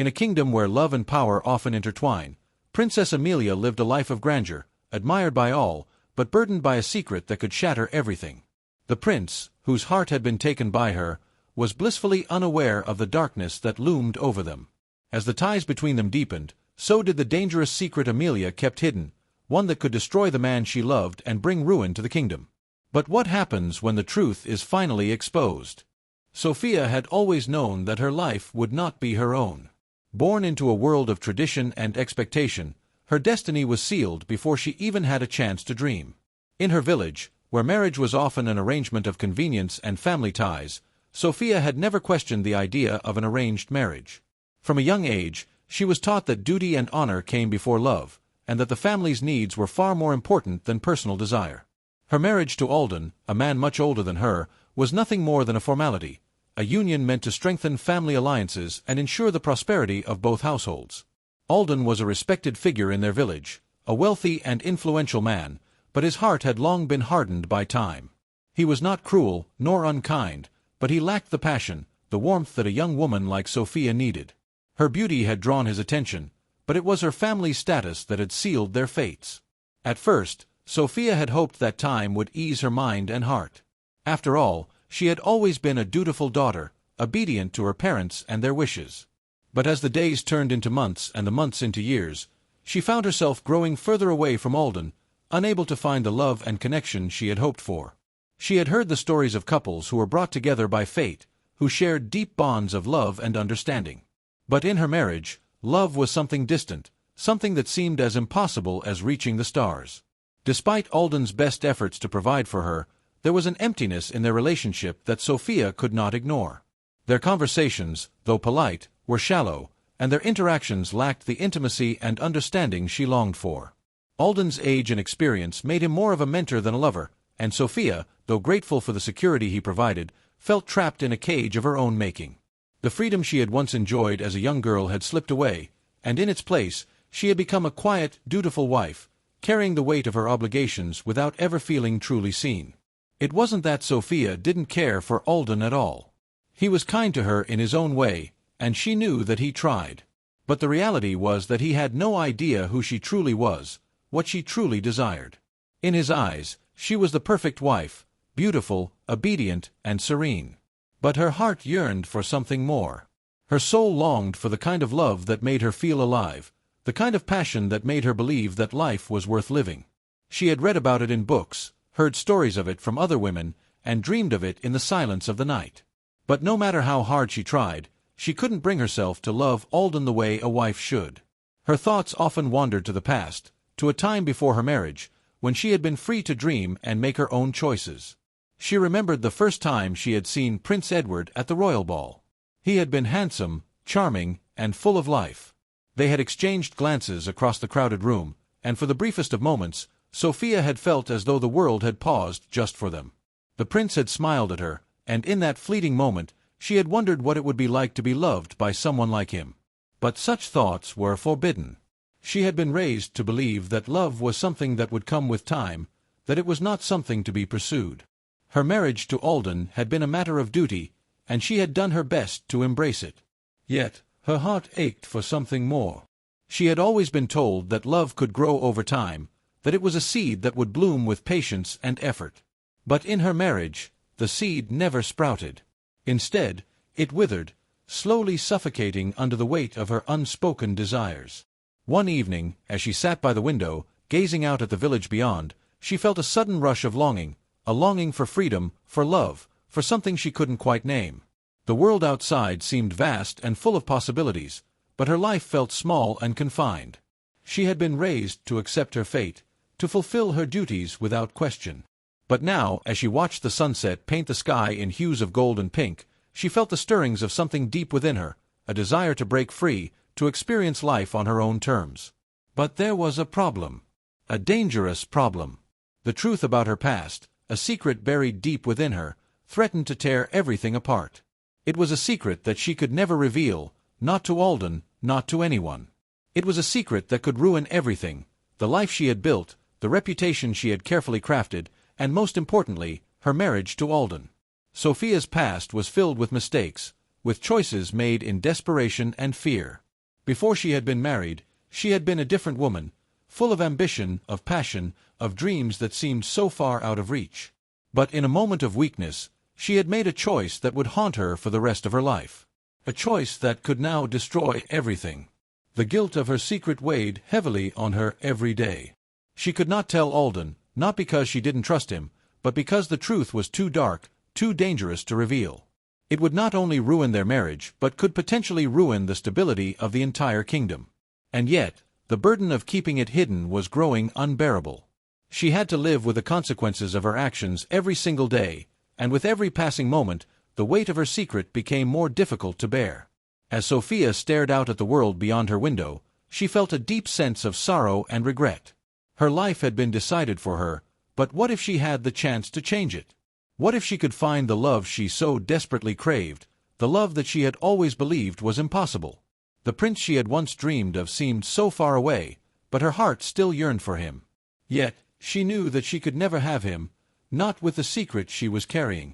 In a kingdom where love and power often intertwine, Princess Amelia lived a life of grandeur, admired by all, but burdened by a secret that could shatter everything. The prince, whose heart had been taken by her, was blissfully unaware of the darkness that loomed over them. As the ties between them deepened, so did the dangerous secret Amelia kept hidden, one that could destroy the man she loved and bring ruin to the kingdom. But what happens when the truth is finally exposed? Sophia had always known that her life would not be her own. Born into a world of tradition and expectation, her destiny was sealed before she even had a chance to dream. In her village, where marriage was often an arrangement of convenience and family ties, Sophia had never questioned the idea of an arranged marriage. From a young age, she was taught that duty and honor came before love, and that the family's needs were far more important than personal desire. Her marriage to Alden, a man much older than her, was nothing more than a formality, a union meant to strengthen family alliances and ensure the prosperity of both households. Alden was a respected figure in their village, a wealthy and influential man, but his heart had long been hardened by time. He was not cruel, nor unkind, but he lacked the passion, the warmth that a young woman like Sophia needed. Her beauty had drawn his attention, but it was her family's status that had sealed their fates. At first, Sophia had hoped that time would ease her mind and heart. After all, she had always been a dutiful daughter, obedient to her parents and their wishes. But as the days turned into months and the months into years, she found herself growing further away from Alden, unable to find the love and connection she had hoped for. She had heard the stories of couples who were brought together by fate, who shared deep bonds of love and understanding. But in her marriage, love was something distant, something that seemed as impossible as reaching the stars. Despite Alden's best efforts to provide for her, there was an emptiness in their relationship that Sophia could not ignore. Their conversations, though polite, were shallow, and their interactions lacked the intimacy and understanding she longed for. Alden's age and experience made him more of a mentor than a lover, and Sophia, though grateful for the security he provided, felt trapped in a cage of her own making. The freedom she had once enjoyed as a young girl had slipped away, and in its place, she had become a quiet, dutiful wife, carrying the weight of her obligations without ever feeling truly seen. It wasn't that Sophia didn't care for Alden at all. He was kind to her in his own way, and she knew that he tried. But the reality was that he had no idea who she truly was, what she truly desired. In his eyes, she was the perfect wife, beautiful, obedient, and serene. But her heart yearned for something more. Her soul longed for the kind of love that made her feel alive, the kind of passion that made her believe that life was worth living. She had read about it in books, heard stories of it from other women, and dreamed of it in the silence of the night. But no matter how hard she tried, she couldn't bring herself to love Alden the way a wife should. Her thoughts often wandered to the past, to a time before her marriage, when she had been free to dream and make her own choices. She remembered the first time she had seen Prince Edward at the royal ball. He had been handsome, charming, and full of life. They had exchanged glances across the crowded room, and for the briefest of moments, Sophia had felt as though the world had paused just for them. The prince had smiled at her, and in that fleeting moment, she had wondered what it would be like to be loved by someone like him. But such thoughts were forbidden. She had been raised to believe that love was something that would come with time, that it was not something to be pursued. Her marriage to Alden had been a matter of duty, and she had done her best to embrace it. Yet, her heart ached for something more. She had always been told that love could grow over time, that it was a seed that would bloom with patience and effort. But in her marriage, the seed never sprouted. Instead, it withered, slowly suffocating under the weight of her unspoken desires. One evening, as she sat by the window, gazing out at the village beyond, she felt a sudden rush of longing, a longing for freedom, for love, for something she couldn't quite name. The world outside seemed vast and full of possibilities, but her life felt small and confined. She had been raised to accept her fate, to fulfill her duties without question. But now, as she watched the sunset paint the sky in hues of gold and pink, she felt the stirrings of something deep within her, a desire to break free, to experience life on her own terms. But there was a problem. A dangerous problem. The truth about her past, a secret buried deep within her, threatened to tear everything apart. It was a secret that she could never reveal, not to Alden, not to anyone. It was a secret that could ruin everything, the life she had built, the reputation she had carefully crafted, and most importantly, her marriage to Alden. Sophia's past was filled with mistakes, with choices made in desperation and fear. Before she had been married, she had been a different woman, full of ambition, of passion, of dreams that seemed so far out of reach. But in a moment of weakness, she had made a choice that would haunt her for the rest of her life. A choice that could now destroy everything. The guilt of her secret weighed heavily on her every day. She could not tell Alden, not because she didn't trust him, but because the truth was too dark, too dangerous to reveal. It would not only ruin their marriage, but could potentially ruin the stability of the entire kingdom. And yet, the burden of keeping it hidden was growing unbearable. She had to live with the consequences of her actions every single day, and with every passing moment, the weight of her secret became more difficult to bear. As Sophia stared out at the world beyond her window, she felt a deep sense of sorrow and regret. Her life had been decided for her, but what if she had the chance to change it? What if she could find the love she so desperately craved, the love that she had always believed was impossible? The prince she had once dreamed of seemed so far away, but her heart still yearned for him. Yet, she knew that she could never have him, not with the secret she was carrying.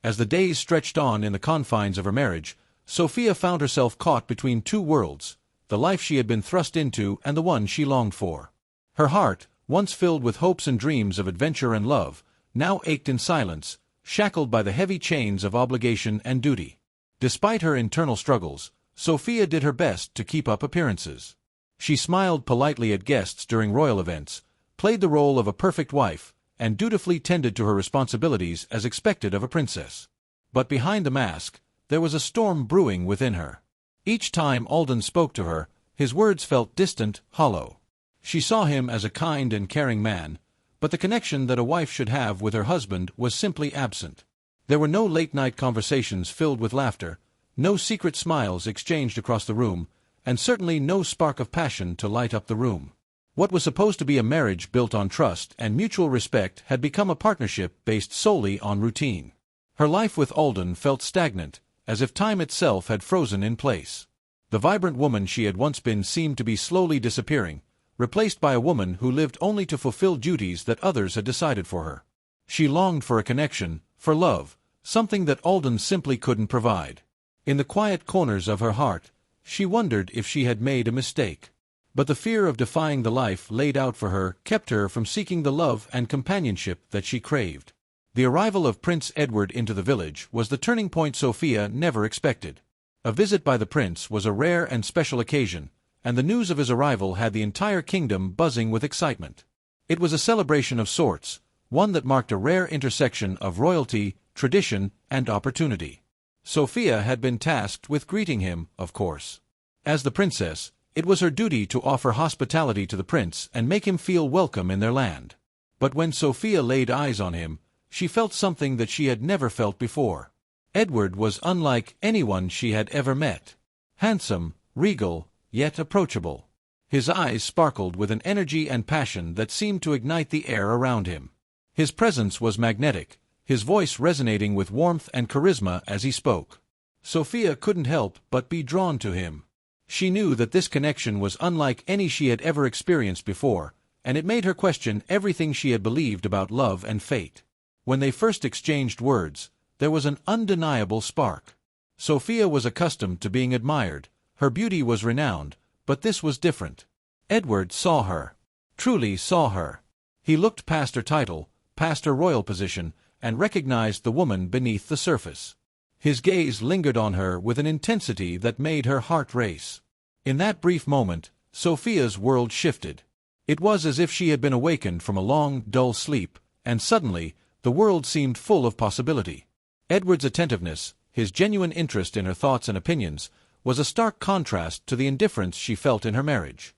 As the days stretched on in the confines of her marriage, Sophia found herself caught between two worlds, the life she had been thrust into and the one she longed for. Her heart, once filled with hopes and dreams of adventure and love, now ached in silence, shackled by the heavy chains of obligation and duty. Despite her internal struggles, Sophia did her best to keep up appearances. She smiled politely at guests during royal events, played the role of a perfect wife, and dutifully tended to her responsibilities as expected of a princess. But behind the mask, there was a storm brewing within her. Each time Alden spoke to her, his words felt distant, hollow. She saw him as a kind and caring man, but the connection that a wife should have with her husband was simply absent. There were no late-night conversations filled with laughter, no secret smiles exchanged across the room, and certainly no spark of passion to light up the room. What was supposed to be a marriage built on trust and mutual respect had become a partnership based solely on routine. Her life with Alden felt stagnant, as if time itself had frozen in place. The vibrant woman she had once been seemed to be slowly disappearing, replaced by a woman who lived only to fulfill duties that others had decided for her. She longed for a connection, for love, something that Alden simply couldn't provide. In the quiet corners of her heart, she wondered if she had made a mistake. But the fear of defying the life laid out for her kept her from seeking the love and companionship that she craved. The arrival of Prince Edward into the village was the turning point Sophia never expected. A visit by the prince was a rare and special occasion, and the news of his arrival had the entire kingdom buzzing with excitement. It was a celebration of sorts, one that marked a rare intersection of royalty, tradition, and opportunity. Sophia had been tasked with greeting him, of course. As the princess, it was her duty to offer hospitality to the prince and make him feel welcome in their land. But when Sophia laid eyes on him, she felt something that she had never felt before. Edward was unlike anyone she had ever met. Handsome, regal, yet approachable. His eyes sparkled with an energy and passion that seemed to ignite the air around him. His presence was magnetic, his voice resonating with warmth and charisma as he spoke. Sophia couldn't help but be drawn to him. She knew that this connection was unlike any she had ever experienced before, and it made her question everything she had believed about love and fate. When they first exchanged words, there was an undeniable spark. Sophia was accustomed to being admired, her beauty was renowned, but this was different. Edward saw her. Truly saw her. He looked past her title, past her royal position, and recognized the woman beneath the surface. His gaze lingered on her with an intensity that made her heart race. In that brief moment, Sophia's world shifted. It was as if she had been awakened from a long, dull sleep, and suddenly, the world seemed full of possibility. Edward's attentiveness, his genuine interest in her thoughts and opinions, was a stark contrast to the indifference she felt in her marriage.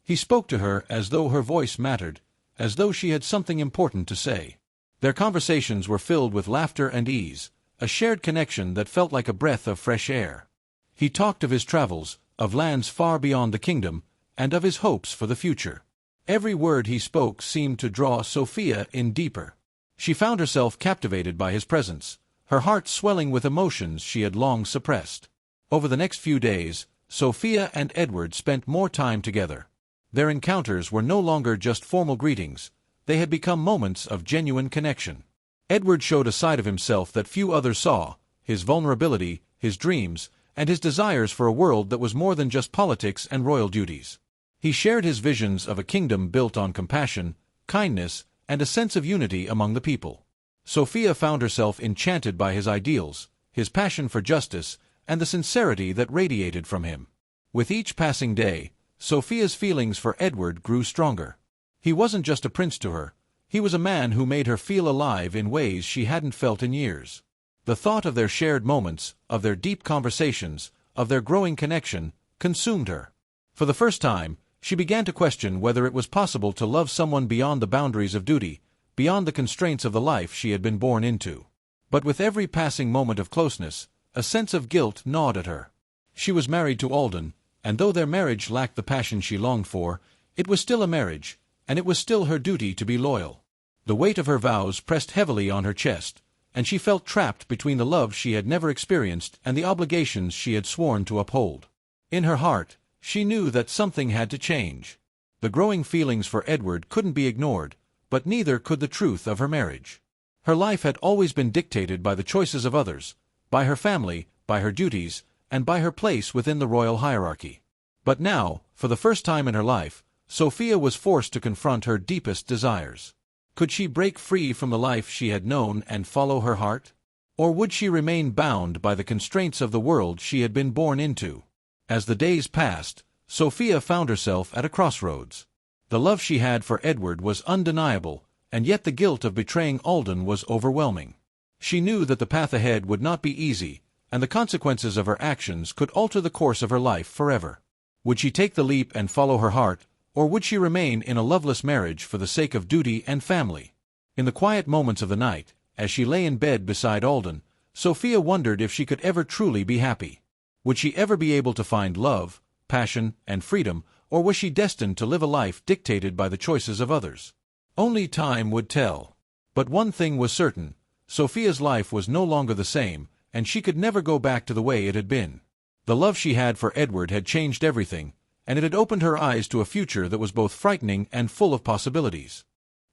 He spoke to her as though her voice mattered, as though she had something important to say. Their conversations were filled with laughter and ease, a shared connection that felt like a breath of fresh air. He talked of his travels, of lands far beyond the kingdom, and of his hopes for the future. Every word he spoke seemed to draw Sophia in deeper. She found herself captivated by his presence, her heart swelling with emotions she had long suppressed. Over the next few days, Sophia and Edward spent more time together. Their encounters were no longer just formal greetings, they had become moments of genuine connection. Edward showed a side of himself that few others saw, his vulnerability, his dreams, and his desires for a world that was more than just politics and royal duties. He shared his visions of a kingdom built on compassion, kindness, and a sense of unity among the people. Sophia found herself enchanted by his ideals, his passion for justice, and the sincerity that radiated from him. With each passing day, Sophia's feelings for Edward grew stronger. He wasn't just a prince to her, he was a man who made her feel alive in ways she hadn't felt in years. The thought of their shared moments, of their deep conversations, of their growing connection, consumed her. For the first time, she began to question whether it was possible to love someone beyond the boundaries of duty, beyond the constraints of the life she had been born into. But with every passing moment of closeness, a sense of guilt gnawed at her. She was married to Alden, and though their marriage lacked the passion she longed for, it was still a marriage, and it was still her duty to be loyal. The weight of her vows pressed heavily on her chest, and she felt trapped between the love she had never experienced and the obligations she had sworn to uphold. In her heart, she knew that something had to change. The growing feelings for Edward couldn't be ignored, but neither could the truth of her marriage. Her life had always been dictated by the choices of others, by her family, by her duties, and by her place within the royal hierarchy. But now, for the first time in her life, Sophia was forced to confront her deepest desires. Could she break free from the life she had known and follow her heart? Or would she remain bound by the constraints of the world she had been born into? As the days passed, Sophia found herself at a crossroads. The love she had for Edward was undeniable, and yet the guilt of betraying Alden was overwhelming. She knew that the path ahead would not be easy, and the consequences of her actions could alter the course of her life forever. Would she take the leap and follow her heart, or would she remain in a loveless marriage for the sake of duty and family? In the quiet moments of the night, as she lay in bed beside Alden, Sophia wondered if she could ever truly be happy. Would she ever be able to find love, passion, and freedom, or was she destined to live a life dictated by the choices of others? Only time would tell. But one thing was certain: Sophia's life was no longer the same, and she could never go back to the way it had been. The love she had for Edward had changed everything, and it had opened her eyes to a future that was both frightening and full of possibilities.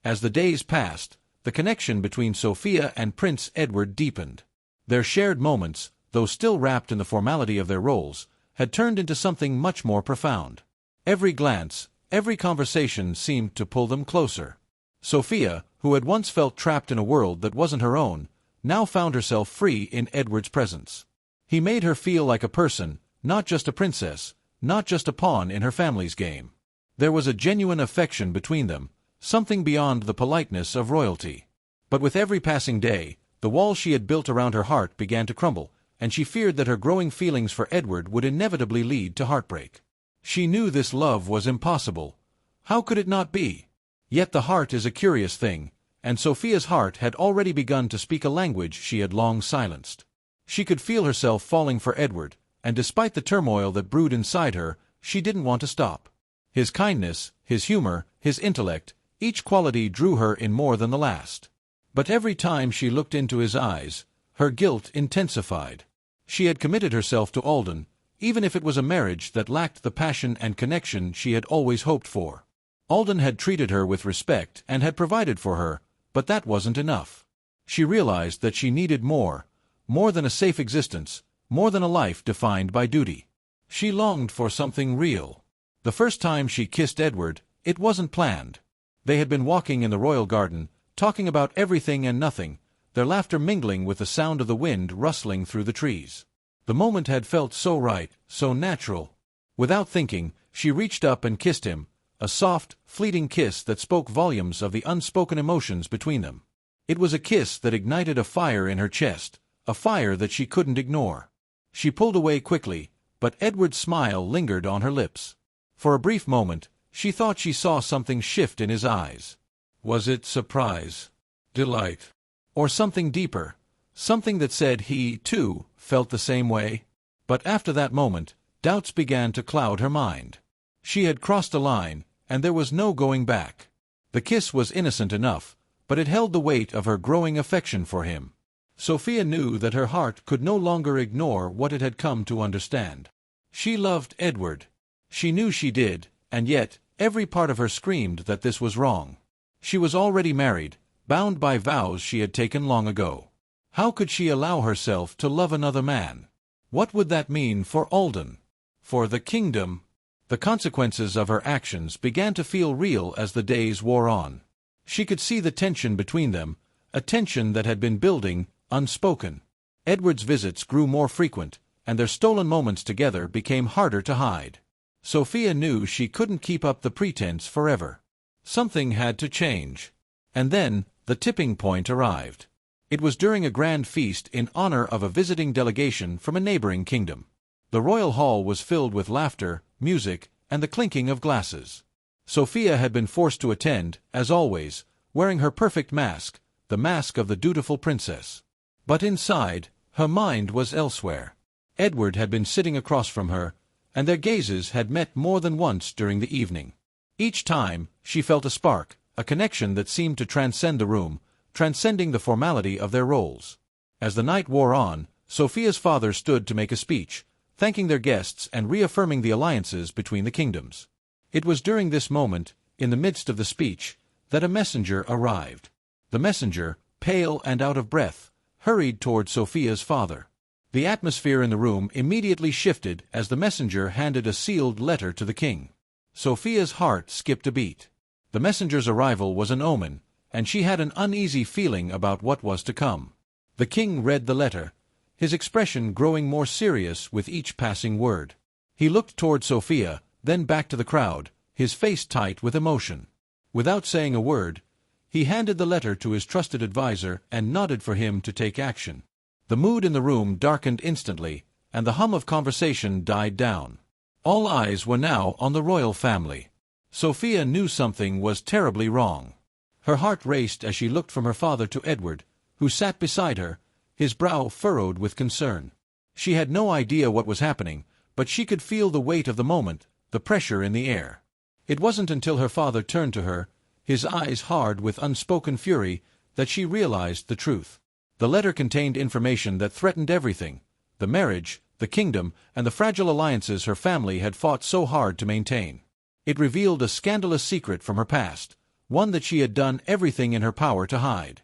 As the days passed, the connection between Sophia and Prince Edward deepened. Their shared moments, though still wrapped in the formality of their roles, had turned into something much more profound. Every glance, every conversation seemed to pull them closer. Sophia, who had once felt trapped in a world that wasn't her own, now found herself free in Edward's presence. He made her feel like a person, not just a princess, not just a pawn in her family's game. There was a genuine affection between them, something beyond the politeness of royalty. But with every passing day, the wall she had built around her heart began to crumble, and she feared that her growing feelings for Edward would inevitably lead to heartbreak. She knew this love was impossible. How could it not be? Yet the heart is a curious thing, and Sophia's heart had already begun to speak a language she had long silenced. She could feel herself falling for Edward, and despite the turmoil that brewed inside her, she didn't want to stop. His kindness, his humor, his intellect, each quality drew her in more than the last. But every time she looked into his eyes, her guilt intensified. She had committed herself to Alden, even if it was a marriage that lacked the passion and connection she had always hoped for. Alden had treated her with respect and had provided for her, but that wasn't enough. She realized that she needed more than a safe existence, more than a life defined by duty. She longed for something real. The first time she kissed Edward, it wasn't planned. They had been walking in the royal garden, talking about everything and nothing, their laughter mingling with the sound of the wind rustling through the trees. The moment had felt so right, so natural. Without thinking, she reached up and kissed him, a soft, fleeting kiss that spoke volumes of the unspoken emotions between them. It was a kiss that ignited a fire in her chest, a fire that she couldn't ignore. She pulled away quickly, but Edward's smile lingered on her lips. For a brief moment, she thought she saw something shift in his eyes. Was it surprise? Delight? Or something deeper? Something that said he, too, felt the same way? But after that moment, doubts began to cloud her mind. She had crossed a line, and there was no going back. The kiss was innocent enough, but it held the weight of her growing affection for him. Sophia knew that her heart could no longer ignore what it had come to understand. She loved Edward. She knew she did, and yet, every part of her screamed that this was wrong. She was already married, bound by vows she had taken long ago. How could she allow herself to love another man? What would that mean for Alden? For the kingdom? The consequences of her actions began to feel real as the days wore on. She could see the tension between them, a tension that had been building, unspoken. Edward's visits grew more frequent, and their stolen moments together became harder to hide. Sophia knew she couldn't keep up the pretense forever. Something had to change. And then, the tipping point arrived. It was during a grand feast in honor of a visiting delegation from a neighboring kingdom. The royal hall was filled with laughter, music, and the clinking of glasses. Sophia had been forced to attend, as always, wearing her perfect mask, the mask of the dutiful princess. But inside, her mind was elsewhere. Edward had been sitting across from her, and their gazes had met more than once during the evening. Each time, she felt a spark, a connection that seemed to transcend the room, transcending the formality of their roles. As the night wore on, Sophia's father stood to make a speech, thanking their guests and reaffirming the alliances between the kingdoms. It was during this moment, in the midst of the speech, that a messenger arrived. The messenger, pale and out of breath, hurried toward Sophia's father. The atmosphere in the room immediately shifted as the messenger handed a sealed letter to the king. Sophia's heart skipped a beat. The messenger's arrival was an omen, and she had an uneasy feeling about what was to come. The king read the letter, his expression growing more serious with each passing word. He looked toward Sophia, then back to the crowd, his face tight with emotion. Without saying a word, he handed the letter to his trusted adviser and nodded for him to take action. The mood in the room darkened instantly, and the hum of conversation died down. All eyes were now on the royal family. Sophia knew something was terribly wrong. Her heart raced as she looked from her father to Edward, who sat beside her, his brow furrowed with concern. She had no idea what was happening, but she could feel the weight of the moment, the pressure in the air. It wasn't until her father turned to her, his eyes hard with unspoken fury, that she realized the truth. The letter contained information that threatened everything: the marriage, the kingdom, and the fragile alliances her family had fought so hard to maintain. It revealed a scandalous secret from her past, one that she had done everything in her power to hide.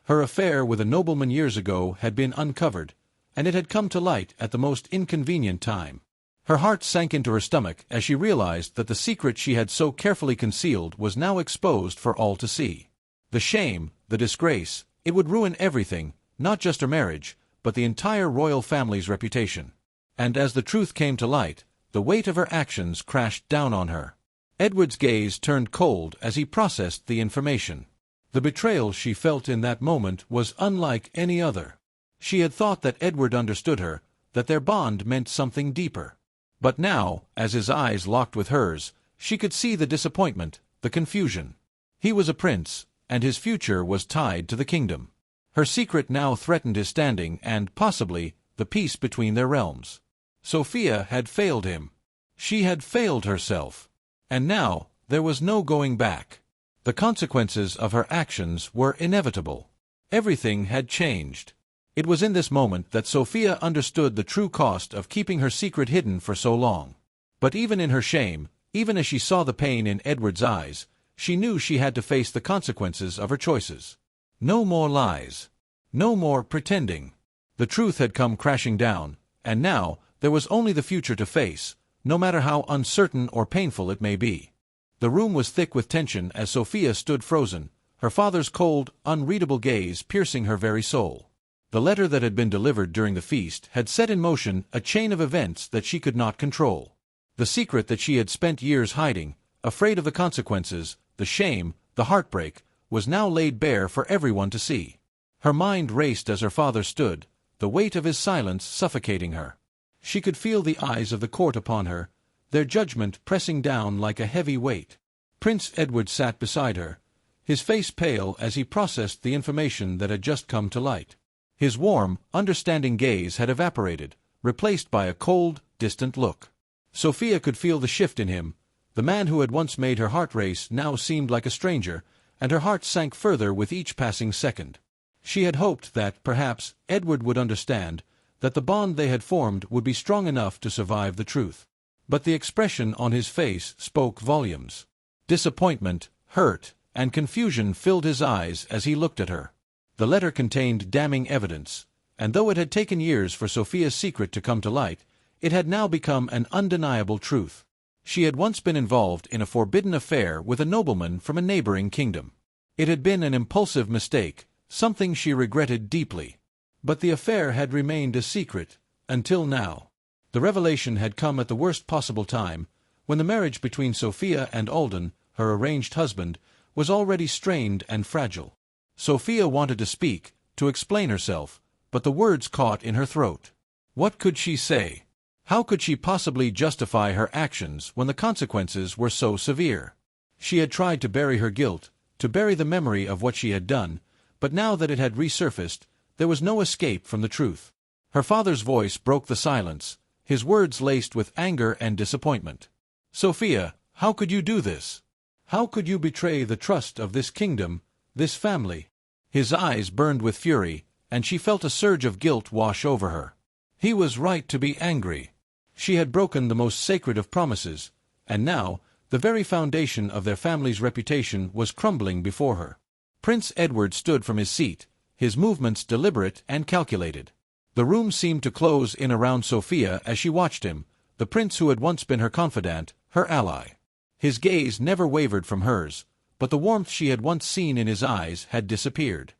Her affair with a nobleman years ago had been uncovered, and it had come to light at the most inconvenient time. Her heart sank into her stomach as she realized that the secret she had so carefully concealed was now exposed for all to see. The shame, the disgrace, it would ruin everything, not just her marriage, but the entire royal family's reputation. And as the truth came to light, the weight of her actions crashed down on her. Edward's gaze turned cold as he processed the information. The betrayal she felt in that moment was unlike any other. She had thought that Edward understood her, that their bond meant something deeper. But now, as his eyes locked with hers, she could see the disappointment, the confusion. He was a prince, and his future was tied to the kingdom. Her secret now threatened his standing and, possibly, the peace between their realms. Sophia had failed him. She had failed herself. And now, there was no going back. The consequences of her actions were inevitable. Everything had changed. It was in this moment that Sophia understood the true cost of keeping her secret hidden for so long. But even in her shame, even as she saw the pain in Edward's eyes, she knew she had to face the consequences of her choices. No more lies. No more pretending. The truth had come crashing down, and now there was only the future to face, no matter how uncertain or painful it may be. The room was thick with tension as Sophia stood frozen, her father's cold, unreadable gaze piercing her very soul. The letter that had been delivered during the feast had set in motion a chain of events that she could not control. The secret that she had spent years hiding, afraid of the consequences, the shame, the heartbreak, was now laid bare for everyone to see. Her mind raced as her father stood, the weight of his silence suffocating her. She could feel the eyes of the court upon her, their judgment pressing down like a heavy weight. Prince Edward sat beside her, his face pale as he processed the information that had just come to light. His warm, understanding gaze had evaporated, replaced by a cold, distant look. Sophia could feel the shift in him. The man who had once made her heart race now seemed like a stranger, and her heart sank further with each passing second. She had hoped that, perhaps, Edward would understand, that the bond they had formed would be strong enough to survive the truth. But the expression on his face spoke volumes. Disappointment, hurt, and confusion filled his eyes as he looked at her. The letter contained damning evidence, And though it had taken years for Sophia's secret to come to light, it had now become an undeniable truth. She had once been involved in a forbidden affair with a nobleman from a neighboring kingdom. It had been an impulsive mistake, something she regretted deeply. But the affair had remained a secret, until now. The revelation had come at the worst possible time, when the marriage between Sophia and Alden, her arranged husband, was already strained and fragile. Sophia wanted to speak, to explain herself, but the words caught in her throat. What could she say? How could she possibly justify her actions when the consequences were so severe? She had tried to bury her guilt, to bury the memory of what she had done, but now that it had resurfaced, there was no escape from the truth. Her father's voice broke the silence, his words laced with anger and disappointment. "Sophia, how could you do this? How could you betray the trust of this kingdom, this family?" His eyes burned with fury, and she felt a surge of guilt wash over her. He was right to be angry. She had broken the most sacred of promises, and now, the very foundation of their family's reputation was crumbling before her. Prince Edward stood from his seat, his movements deliberate and calculated. The room seemed to close in around Sophia as she watched him, the prince who had once been her confidant, her ally. His gaze never wavered from hers, but the warmth she had once seen in his eyes had disappeared.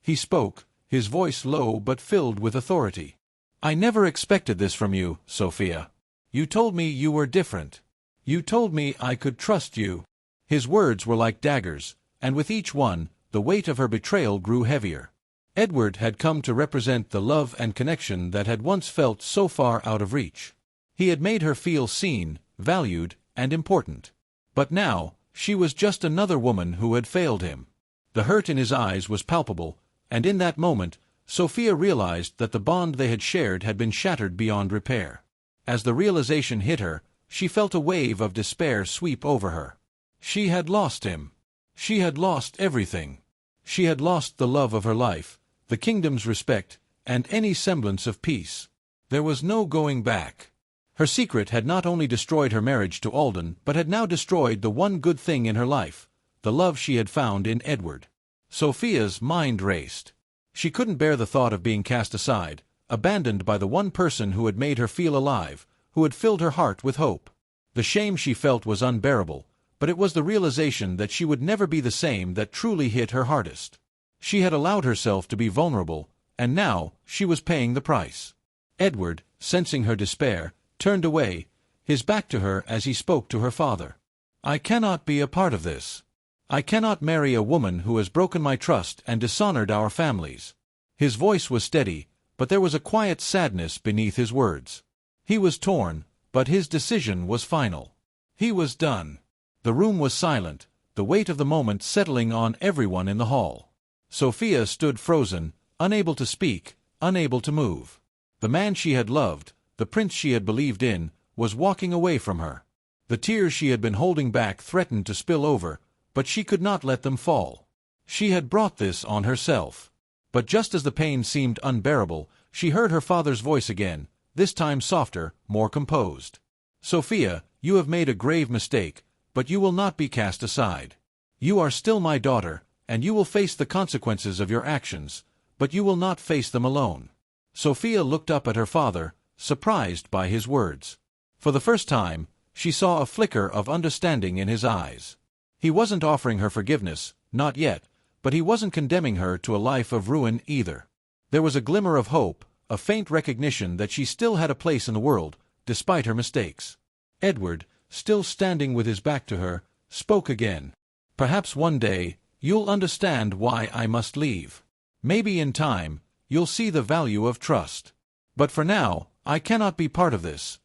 He spoke, his voice low but filled with authority. "I never expected this from you, Sophia. You told me you were different. You told me I could trust you." His words were like daggers, and with each one, the weight of her betrayal grew heavier. Edward had come to represent the love and connection that had once felt so far out of reach. He had made her feel seen, valued, and important. But now, she was just another woman who had failed him. The hurt in his eyes was palpable, and in that moment, Sophia realized that the bond they had shared had been shattered beyond repair. As the realization hit her, she felt a wave of despair sweep over her. She had lost him. She had lost everything. She had lost the love of her life, the kingdom's respect, and any semblance of peace. There was no going back. Her secret had not only destroyed her marriage to Alden, but had now destroyed the one good thing in her life, the love she had found in Edward. Sophia's mind raced. She couldn't bear the thought of being cast aside, abandoned by the one person who had made her feel alive, who had filled her heart with hope. The shame she felt was unbearable, but it was the realization that she would never be the same that truly hit her hardest. She had allowed herself to be vulnerable, and now she was paying the price. Edward, sensing her despair, turned away, his back to her as he spoke to her father. "I cannot be a part of this. I cannot marry a woman who has broken my trust and dishonored our families." His voice was steady, but there was a quiet sadness beneath his words. He was torn, but his decision was final. He was done. The room was silent, the weight of the moment settling on everyone in the hall. Sophia stood frozen, unable to speak, unable to move. The man she had loved, the prince she had believed in, was walking away from her. The tears she had been holding back threatened to spill over, but she could not let them fall. She had brought this on herself. But just as the pain seemed unbearable, she heard her father's voice again, this time softer, more composed. "Sophia, you have made a grave mistake, but you will not be cast aside. You are still my daughter, and you will face the consequences of your actions, but you will not face them alone." Sophia looked up at her father, surprised by his words. For the first time, she saw a flicker of understanding in his eyes. He wasn't offering her forgiveness, not yet, but he wasn't condemning her to a life of ruin either. There was a glimmer of hope, a faint recognition that she still had a place in the world, despite her mistakes. Edward, still standing with his back to her, spoke again. "Perhaps one day, you'll understand why I must leave. Maybe in time, you'll see the value of trust. But for now, I cannot be part of this.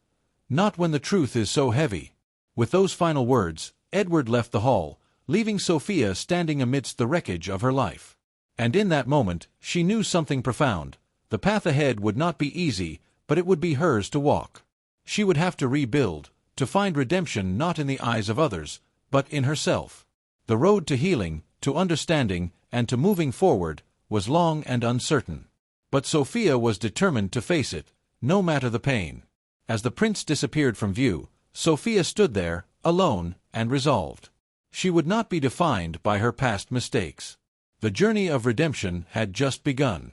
Not when the truth is so heavy." With those final words, Edward left the hall, leaving Sophia standing amidst the wreckage of her life. And in that moment, she knew something profound. The path ahead would not be easy, but it would be hers to walk. She would have to rebuild, to find redemption not in the eyes of others, but in herself. The road to healing, to understanding, and to moving forward, was long and uncertain. But Sophia was determined to face it, no matter the pain. As the prince disappeared from view, Sophia stood there, alone and resolved. She would not be defined by her past mistakes. The journey of redemption had just begun.